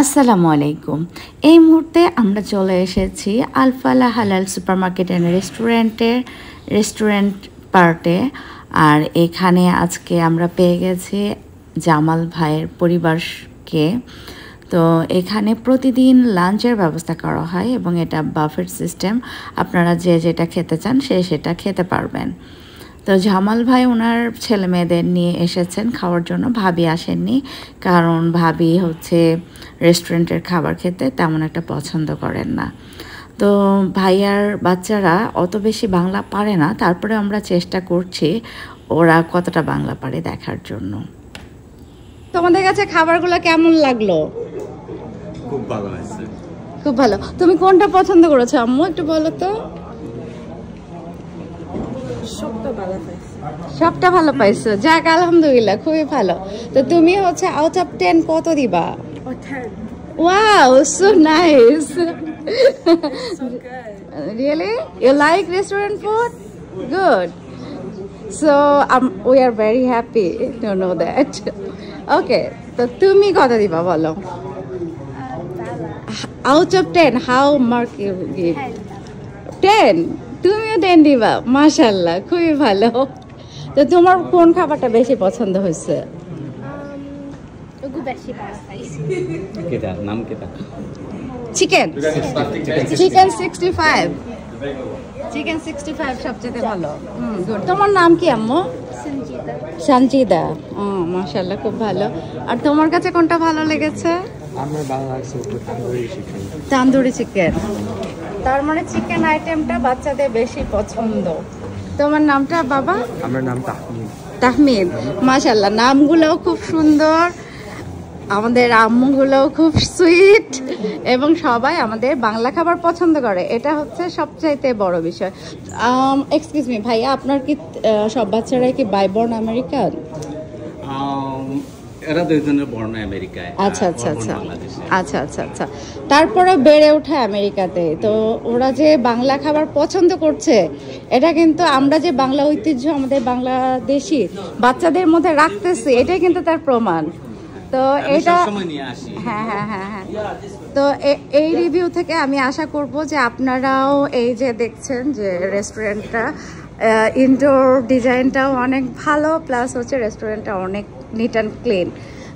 আসসালামু আলাইকুম। এই মুহূর্তে আমরা চলে এসেছি আল-ফালাহ হালাল সুপারমার্কেট অ্যান্ড রেস্টুরেন্ট পার্টে। আর এখানে আজকে আমরা পেয়ে গেছি জামাল ভাইয়ের পরিবারকে। তো এখানে প্রতিদিন লাঞ্চের ব্যবস্থা করা হয় এবং এটা বাফেট সিস্টেম। আপনারা যে যেটা খেতে চান সেটা খেতে পারবেন। তো জামাল ভাই ওনার ছেলে মেয়েদের নিয়ে এসেছেন খাওয়ার জন্য, ভাবি আসেননি, কারণ ভাবি হচ্ছে রেস্টুরেন্টের খাবার খেতে তেমন একটা পছন্দ করেন না। তো ভাইয়ার বাচ্চারা অত বেশি বাংলা পারে না, তারপরে আমরা চেষ্টা করছি ওরা কতটা বাংলা পারে দেখার জন্য। তোমাদের কাছে খাবারগুলো কেমন লাগলো? খুব ভালো হয়েছে। খুব ভালো। তুমি কোনটা পছন্দ করেছো আম্মু, একটু বলো তো। সবটা ভালো পাইছো, যাক আলহামদুলিল্লাহ, খুবই ভালো। তো তুমি হচ্ছে আউট অফ 10 কত দিবা? Wow, so nice. So good. Really? You like restaurant food? Good. So we are very happy to know that. Okay, so tumi kota diba bolo? Out of 10, how mark you give? 10. তুমিও 10 দিবা, মাশাআল্লাহ, খুবই ভালো। তো তোমার কোন খাবারটা বেশি পছন্দ হয়েছে? চিকেন 65। চিকেন 65 সবচেয়ে ভালো। গুড। তোমার নাম কি আম্মু? সঞ্জিদা। ও মাশাআল্লাহ, খুব ভালো। আর তোমার কাছে কোনটা ভালো লেগেছে? আমার ভালো লাগছে তান্দুরি চিকেন। তার মানে চিকেন আইটেমটা বাচ্চাদের বেশি পছন্দ। তোমার নামটা বাবা? আমার নাম তাহমিদ। তাহমিদ, মাশাআল্লাহ, নামগুলোও খুব সুন্দর, আমাদের আম্মুগুলোও খুব সুইট, এবং সবাই আমাদের বাংলা খাবার পছন্দ করে, এটা হচ্ছে সবচাইতে বড় বিষয়। এক্সকিউজ মি ভাইয়া, আপনার কি সব বাচ্চারাই কি বাই বর্ন আমেরিকান? এরা দুইজনের বর্ণ আমেরিকায়। আচ্ছা আচ্ছা আচ্ছা আচ্ছা আচ্ছা আচ্ছা। তারপরে বেড়ে ওঠে আমেরিকাতে, তো ওরা যে বাংলা খাবার পছন্দ করছে, এটা কিন্তু আমরা যে বাংলা ঐতিহ্য আমাদের বাংলাদেশি বাচ্চাদের মধ্যে রাখতেছি, এটাই কিন্তু তার প্রমাণ। তো এটা হ্যাঁ হ্যাঁ হ্যাঁ হ্যাঁ। তো এই রিভিউ থেকে আমি আশা করব যে আপনারাও এই যে দেখছেন যে রেস্টুরেন্টটা, ইনডোর ডিজাইনটাও অনেক ভালো, প্লাস হচ্ছে রেস্টুরেন্টটা অনেক নিট অ্যান্ড ক্লিন।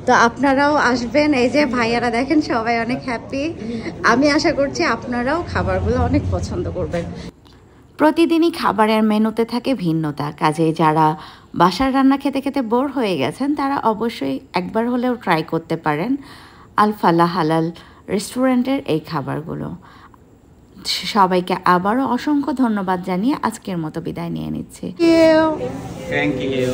তো আপনারাও আসবেন, এই যে ভাইয়ারা দেখেন সবাই অনেক হ্যাপি। আমি আশা করছি আপনারাও খাবারগুলো অনেক পছন্দ করবেন। প্রতিদিনই খাবারের মেনুতে থাকে ভিন্নতা, কাজে যারা বাসার রান্না খেতে খেতে বোর হয়ে গেছেন তারা অবশ্যই একবার হলেও ট্রাই করতে পারেন আল-ফালাহ হালাল রেস্টুরেন্টের এই খাবারগুলো। সবাইকে আবারও অসংখ্য ধন্যবাদ জানিয়ে আজকের মতো বিদায় নিয়ে নিচ্ছি। Thank you.